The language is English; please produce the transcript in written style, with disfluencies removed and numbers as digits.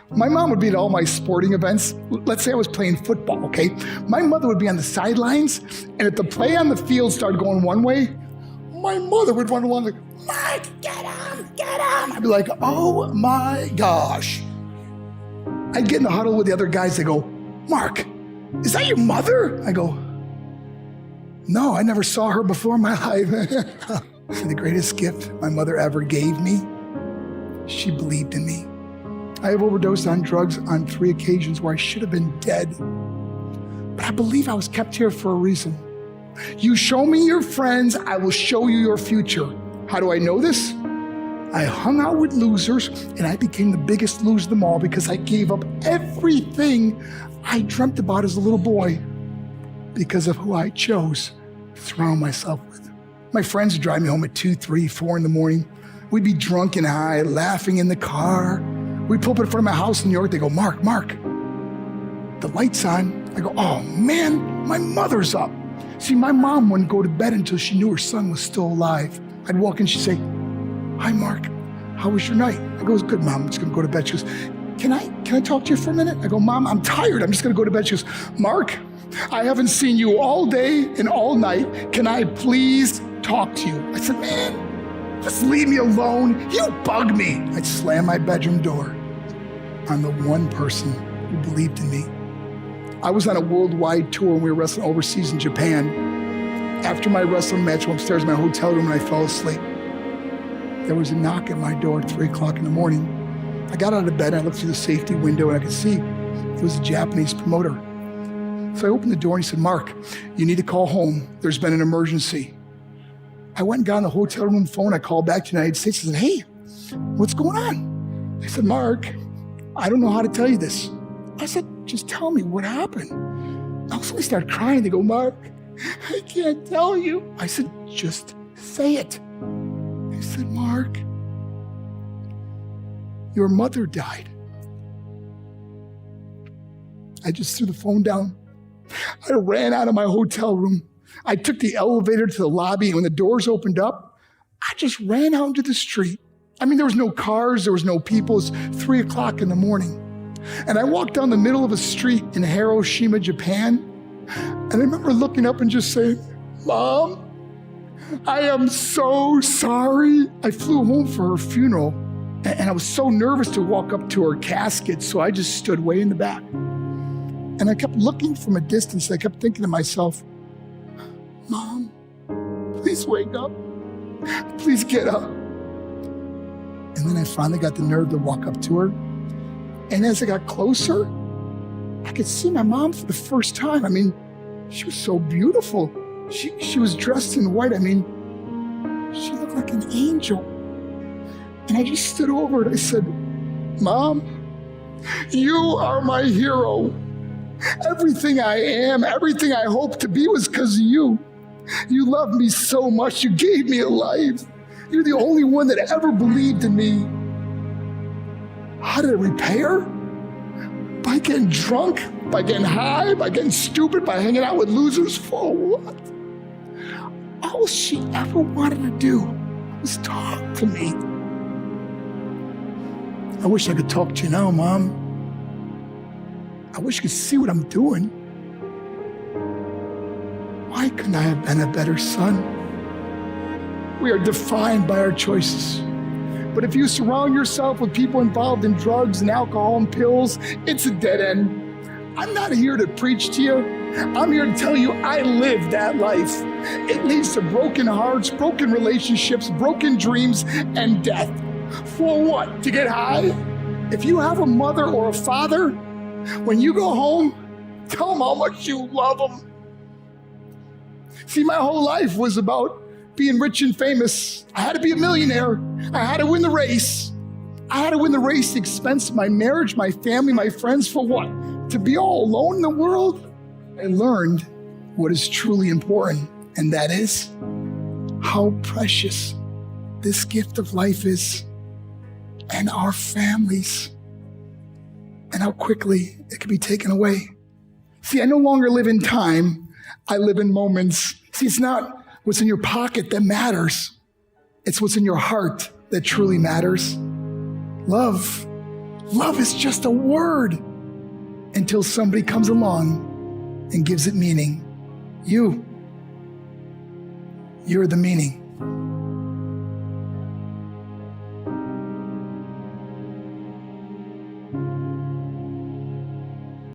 My mom would be at all my sporting events. Let's say I was playing football, okay? My mother would be on the sidelines, and if the play on the field started going one way, my mother would run along like, Mark, get him, get him. I'd be like, oh my gosh. I'd get in the huddle with the other guys. They go, Mark, is that your mother? I go, no, I never saw her before in my life. The greatest gift my mother ever gave me, she believed in me. I have overdosed on drugs on 3 occasions where I should have been dead. But I believe I was kept here for a reason. You show me your friends, I will show you your future. How do I know this? I hung out with losers, and I became the biggest loser of them all because I gave up everything I dreamt about as a little boy because of who I chose to surround myself with. My friends would drive me home at 2, 3, 4 in the morning. We'd be drunk and high, laughing in the car. We'd pull up in front of my house in New York. They go, Mark, the light's on. I go, oh man, my mother's up. See, my mom wouldn't go to bed until she knew her son was still alive. I'd walk in, she'd say, hi, Mark, how was your night? I go, it was good, Mom, I'm just gonna go to bed. She goes, can I talk to you for a minute? I go, Mom, I'm tired, I'm just gonna go to bed. She goes, Mark, I haven't seen you all day and all night. Can I please talk to you? I said, man, just leave me alone. You bug me. I'd slam my bedroom door on the one person who believed in me. I was on a worldwide tour and we were wrestling overseas in Japan. After my wrestling match, I went upstairs in my hotel room and I fell asleep. There was a knock at my door at 3 o'clock in the morning. I got out of bed and I looked through the safety window and I could see it was a Japanese promoter. So I opened the door and he said, Mark, you need to call home. There's been an emergency. I went and got on the hotel room phone. I called back to the United States and said, hey, what's going on? They said, Mark, I don't know how to tell you this. I said, just tell me what happened. Now somebody started crying. They go, Mark, I can't tell you. I said, just say it. They said, Mark, your mother died. I just threw the phone down. I ran out of my hotel room. I took the elevator to the lobby, and when the doors opened up, I just ran out into the street. I mean, there was no cars, there was no people. It was 3 o'clock in the morning. And I walked down the middle of a street in Hiroshima, Japan, and I remember looking up and just saying, Mom, I am so sorry. I flew home for her funeral, and I was so nervous to walk up to her casket, so I just stood way in the back. And I kept looking from a distance. I kept thinking to myself, Mom, please wake up. Please get up. And then I finally got the nerve to walk up to her. And as I got closer, I could see my mom for the first time. I mean, she was so beautiful. She was dressed in white. I mean, she looked like an angel. And I just stood over and I said, Mom, you are my hero. Everything I am, everything I hope to be was because of you. You loved me so much. You gave me a life. You're the only one that ever believed in me. How did I repay her? By getting drunk, by getting high, by getting stupid, by hanging out with losers. For what? All she ever wanted to do was talk to me. I wish I could talk to you now, Mom. I wish you could see what I'm doing. Why couldn't I have been a better son? We are defined by our choices. But if you surround yourself with people involved in drugs and alcohol and pills, it's a dead end. I'm not here to preach to you. I'm here to tell you I lived that life. It leads to broken hearts, broken relationships, broken dreams, and death. For what? To get high? If you have a mother or a father, when you go home, tell them how much you love them. See, my whole life was about being rich and famous. I had to be a millionaire. I had to win the race. I had to win the race at the expense of my marriage, my family, my friends. For what? To be all alone in the world? I learned what is truly important, and that is how precious this gift of life is, and our families, and how quickly it can be taken away. See, I no longer live in time. I live in moments. See, it's not what's in your pocket that matters. It's what's in your heart that truly matters. Love Love is just a word until somebody comes along and gives it meaning. You're the meaning.